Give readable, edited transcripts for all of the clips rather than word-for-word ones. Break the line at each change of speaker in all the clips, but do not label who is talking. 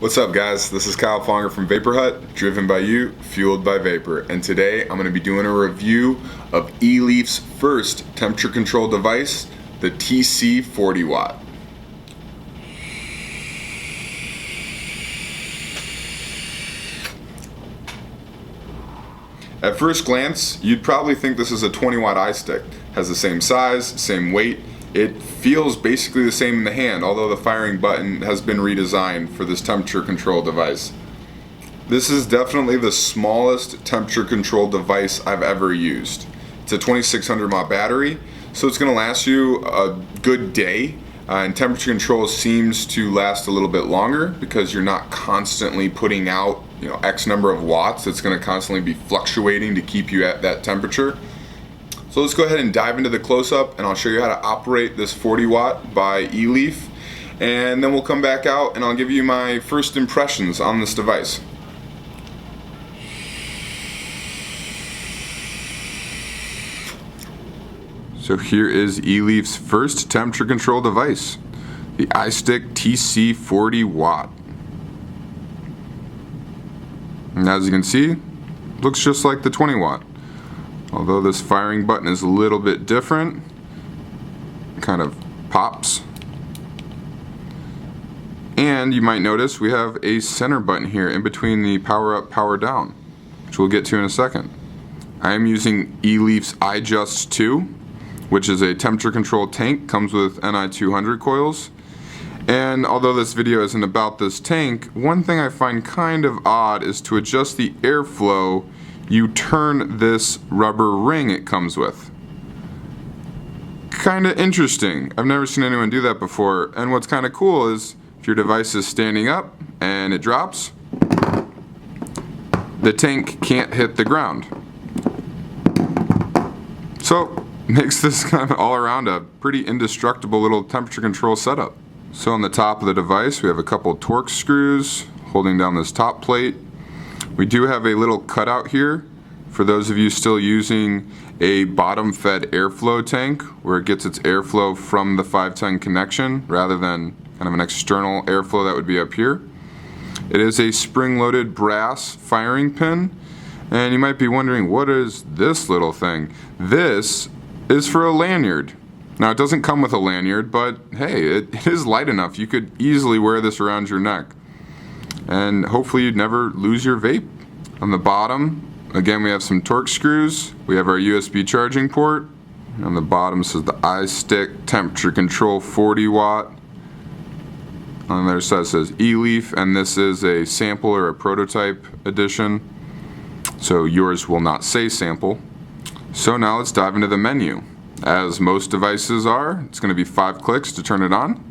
What's up guys, this is Kyle Fonger from Vapor Hut, driven by you, fueled by vapor, and today I'm going to be doing a review of Eleaf's first temperature control device, the TC 40 watt. At first glance, you'd probably think this is a 20 watt iStick. Has the same size, same weight. It feels basically the same in the hand, although the firing button has been redesigned for this temperature control device. This is definitely the smallest temperature control device I've ever used. It's a 2600 mAh battery, so it's going to last you a good day, and temperature control seems to last a little bit longer because you're not constantly putting out X number of watts. It's going to constantly be fluctuating to keep you at that temperature. So let's go ahead and dive into the close-up, and I'll show you how to operate this 40 watt by Eleaf, and then we'll come back out and I'll give you my first impressions on this device. So here is Eleaf's first temperature control device, the iStick TC 40 watt. And as you can see, it looks just like the 20 watt. Although this firing button is a little bit different, it kind of pops. And you might notice we have a center button here in between the power up, power down, which we'll get to in a second. I am using Eleaf's iJust 2, which is a temperature control tank, comes with Ni200 coils. And although this video isn't about this tank, one thing I find kind of odd is to adjust the airflow, you turn this rubber ring it comes with. Kinda interesting. I've never seen anyone do that before, and what's kinda cool is if your device is standing up and it drops, the tank can't hit the ground. So, makes this kind of all around a pretty indestructible little temperature control setup. So on the top of the device we have a couple Torx screws holding down this top plate. We do have a little cutout here for those of you still using a bottom fed airflow tank where it gets its airflow from the 510 connection rather than kind of an external airflow that would be up here. It is a spring-loaded brass firing pin, and you might be wondering, what is this little thing? This is for a lanyard. Now it doesn't come with a lanyard, but hey, it is light enough. You could easily wear this around your neck. And hopefully you'd never lose your vape. On the bottom, again, we have some Torx screws. We have our USB charging port. On the bottom says the iStick temperature control 40 watt. On the other side it says Eleaf, and this is a sample or a prototype edition. So yours will not say sample. So now let's dive into the menu. As most devices are, it's going to be 5 clicks to turn it on.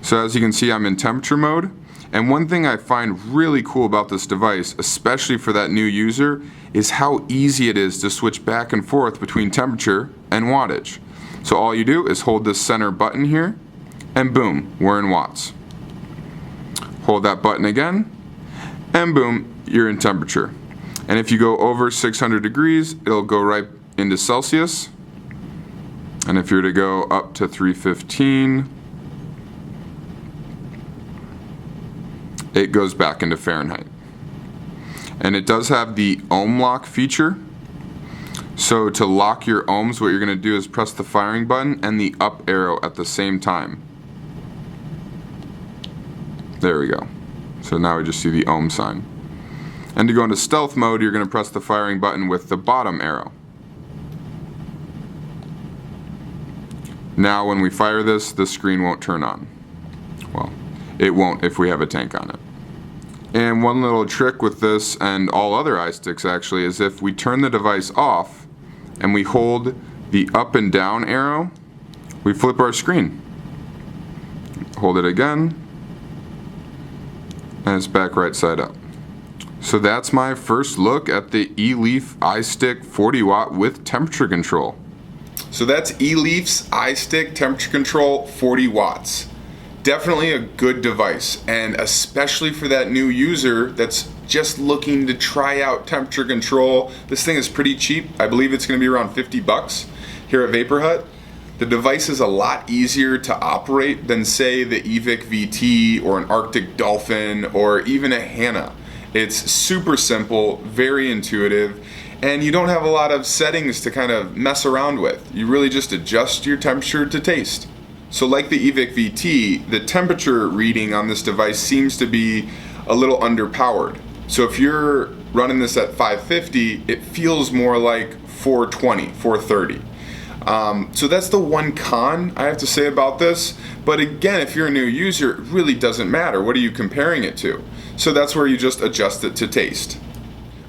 So as you can see, I'm in temperature mode. And one thing I find really cool about this device, especially for that new user, is how easy it is to switch back and forth between temperature and wattage. So all you do is hold this center button here, and boom, we're in watts. Hold that button again, and boom, you're in temperature. And if you go over 600 degrees, it'll go right into Celsius. And if you're to go up to 315, it goes back into Fahrenheit. And it does have the ohm lock feature. So to lock your ohms, what you're going to do is press the firing button and the up arrow at the same time. There we go. So now we just see the ohm sign. And to go into stealth mode, you're going to press the firing button with the bottom arrow. Now when we fire this, the screen won't turn on. Well, it won't if we have a tank on it. And one little trick with this and all other iSticks actually is if we turn the device off and we hold the up and down arrow, we flip our screen. Hold it again, and it's back right side up. So that's my first look at the Eleaf iStick 40 watt with temperature control. So that's Eleaf's iStick temperature control 40 watts. Definitely a good device, and especially for that new user that's just looking to try out temperature control. This thing is pretty cheap. I believe it's going to be around 50 bucks here at Vapor Hut. The device is a lot easier to operate than, say, the EVIC VT or an Arctic Dolphin or even a Hana. It's super simple, very intuitive, and you don't have a lot of settings to kind of mess around with. You really just adjust your temperature to taste. So like the EVIC VT, the temperature reading on this device seems to be a little underpowered. So if you're running this at 550, it feels more like 420, 430. So that's the one con I have to say about this. But again, if you're a new user, it really doesn't matter. What are you comparing it to? So that's where you just adjust it to taste.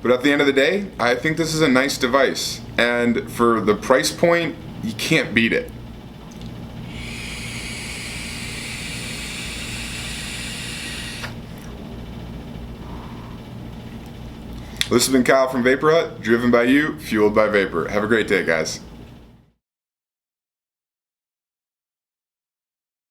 But at the end of the day, I think this is a nice device. And for the price point, you can't beat it. This has been Kyle from Vapor Hut, driven by you, fueled by vapor. Have a great day, guys.